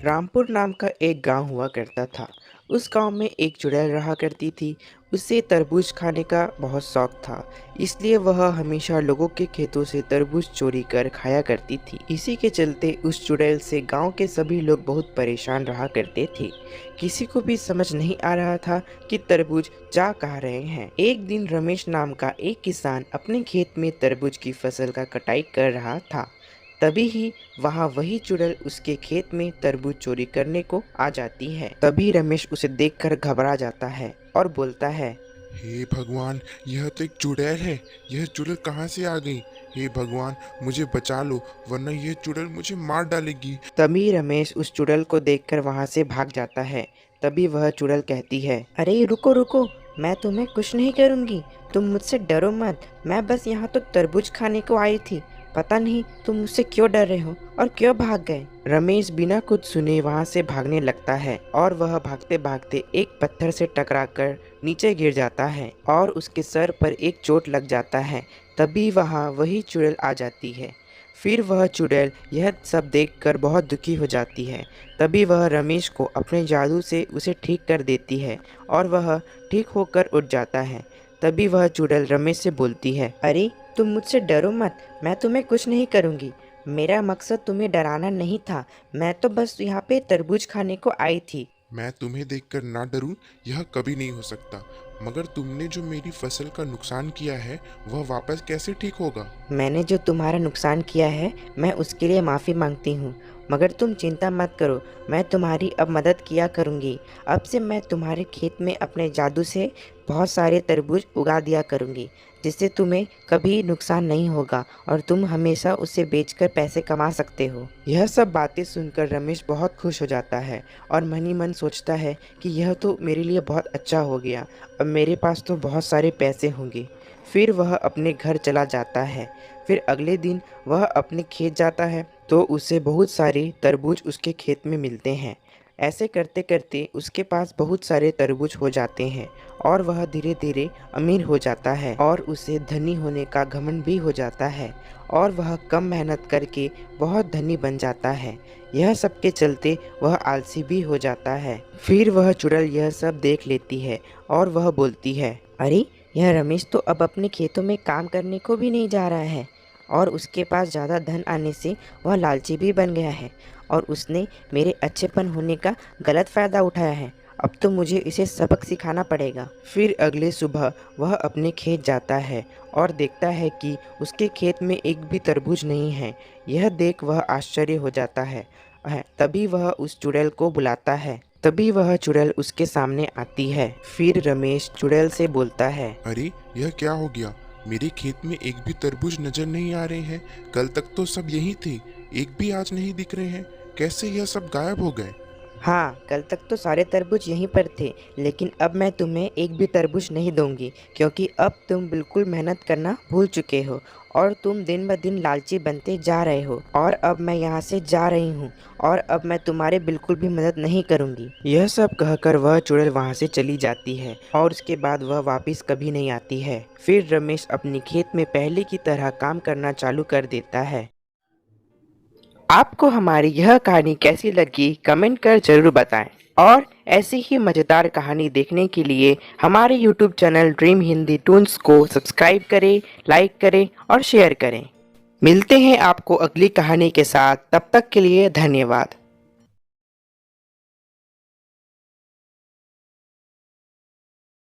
रामपुर नाम का एक गांव हुआ करता था। उस गांव में एक चुड़ैल रहा करती थी। उसे तरबूज खाने का बहुत शौक था, इसलिए वह हमेशा लोगों के खेतों से तरबूज चोरी कर खाया करती थी। इसी के चलते उस चुड़ैल से गांव के सभी लोग बहुत परेशान रहा करते थे। किसी को भी समझ नहीं आ रहा था कि तरबूज जा कहाँ रहे हैं। एक दिन रमेश नाम का एक किसान अपने खेत में तरबूज की फसल का कटाई कर रहा था। तभी ही वहाँ वही चुड़ैल उसके खेत में तरबूज चोरी करने को आ जाती है। तभी रमेश उसे देखकर घबरा जाता है और बोलता है, हे भगवान, यह तो एक चुड़ैल है। यह चुड़ैल कहाँ से आ गई? हे भगवान, मुझे बचा लो, वरना यह चुड़ैल मुझे मार डालेगी। तभी रमेश उस चुड़ैल को देखकर वहाँ से भाग जाता है। तभी वह चुड़ैल कहती है, अरे रुको रुको, मैं तुम्हें कुछ नहीं करूँगी। तुम मुझसे डरो मत, मैं बस यहाँ तो तरबूज खाने को आई थी। पता नहीं तुम मुझसे क्यों डर रहे हो और क्यों भाग गए। रमेश बिना कुछ सुने वहाँ से भागने लगता है और वह भागते भागते एक पत्थर से टकराकर नीचे गिर जाता है और उसके सर पर एक चोट लग जाता है। तभी वहाँ वही चुड़ैल आ जाती है। फिर वह चुड़ैल यह सब देखकर बहुत दुखी हो जाती है। तभी वह रमेश को अपने जादू से उसे ठीक कर देती है और वह ठीक होकर उठ जाता है। तभी वह चुड़ैल रमेश से बोलती है, अरे तुम मुझसे डरो मत, मैं तुम्हें कुछ नहीं करूँगी। मेरा मकसद तुम्हें डराना नहीं था, मैं तो बस यहाँ पे तरबूज खाने को आई थी। मैं तुम्हें देखकर ना डरूं, यह कभी नहीं हो सकता। मगर तुमने जो मेरी फसल का नुकसान किया है, वह वापस कैसे ठीक होगा? मैंने जो तुम्हारा नुकसान किया है, मैं उसके लिए माफ़ी मांगती हूँ। मगर तुम चिंता मत करो, मैं तुम्हारी अब मदद किया करूँगी। अब से मैं तुम्हारे खेत में अपने जादू से बहुत सारे तरबूज उगा दिया करूँगी, जिससे तुम्हें कभी नुकसान नहीं होगा और तुम हमेशा उसे बेचकर पैसे कमा सकते हो। यह सब बातें सुनकर रमेश बहुत खुश हो जाता है और मन ही मन सोचता है कि यह तो मेरे लिए बहुत अच्छा हो गया। अब मेरे पास तो बहुत सारे पैसे होंगे। फिर वह अपने घर चला जाता है। फिर अगले दिन वह अपने खेत जाता है तो उसे बहुत सारे तरबूज उसके खेत में मिलते हैं। ऐसे करते करते उसके पास बहुत सारे तरबूज हो जाते हैं और वह धीरे धीरे अमीर हो जाता है और उसे धनी होने का घमंड भी हो जाता है और वह कम मेहनत करके बहुत धनी बन जाता है। यह सब के चलते वह आलसी भी हो जाता है। फिर वह चुड़ैल यह सब देख लेती है और वह बोलती है, अरे यह रमेश तो अब अपने खेतों में काम करने को भी नहीं जा रहा है और उसके पास ज़्यादा धन आने से वह लालची भी बन गया है और उसने मेरे अच्छेपन होने का गलत फ़ायदा उठाया है। अब तो मुझे इसे सबक सिखाना पड़ेगा। फिर अगले सुबह वह अपने खेत जाता है और देखता है कि उसके खेत में एक भी तरबूज नहीं है। यह देख वह आश्चर्य हो जाता है। तभी वह उस चुड़ैल को बुलाता है। तभी वह चुड़ैल उसके सामने आती है। फिर रमेश चुड़ैल से बोलता है, अरे, यह क्या हो गया? मेरे खेत में एक भी तरबूज नजर नहीं आ रहे हैं। कल तक तो सब यही थे, एक भी आज नहीं दिख रहे हैं। कैसे यह सब गायब हो गए? हाँ, कल तक तो सारे तरबूज यहीं पर थे, लेकिन अब मैं तुम्हें एक भी तरबूज नहीं दूंगी, क्योंकि अब तुम बिल्कुल मेहनत करना भूल चुके हो और तुम दिन ब दिन लालची बनते जा रहे हो। और अब मैं यहाँ से जा रही हूँ और अब मैं तुम्हारे बिल्कुल भी मदद नहीं करूँगी। यह सब कहकर वह चुड़ैल वहाँ से चली जाती है और उसके बाद वह वापस कभी नहीं आती है। फिर रमेश अपने खेत में पहले की तरह काम करना चालू कर देता है। आपको हमारी यह कहानी कैसी लगी कमेंट कर ज़रूर बताएं और ऐसी ही मज़ेदार कहानी देखने के लिए हमारे YouTube channel dream Hindi Toons को सब्सक्राइब करें, लाइक करें और शेयर करें। मिलते हैं आपको अगली कहानी के साथ, तब तक के लिए धन्यवाद।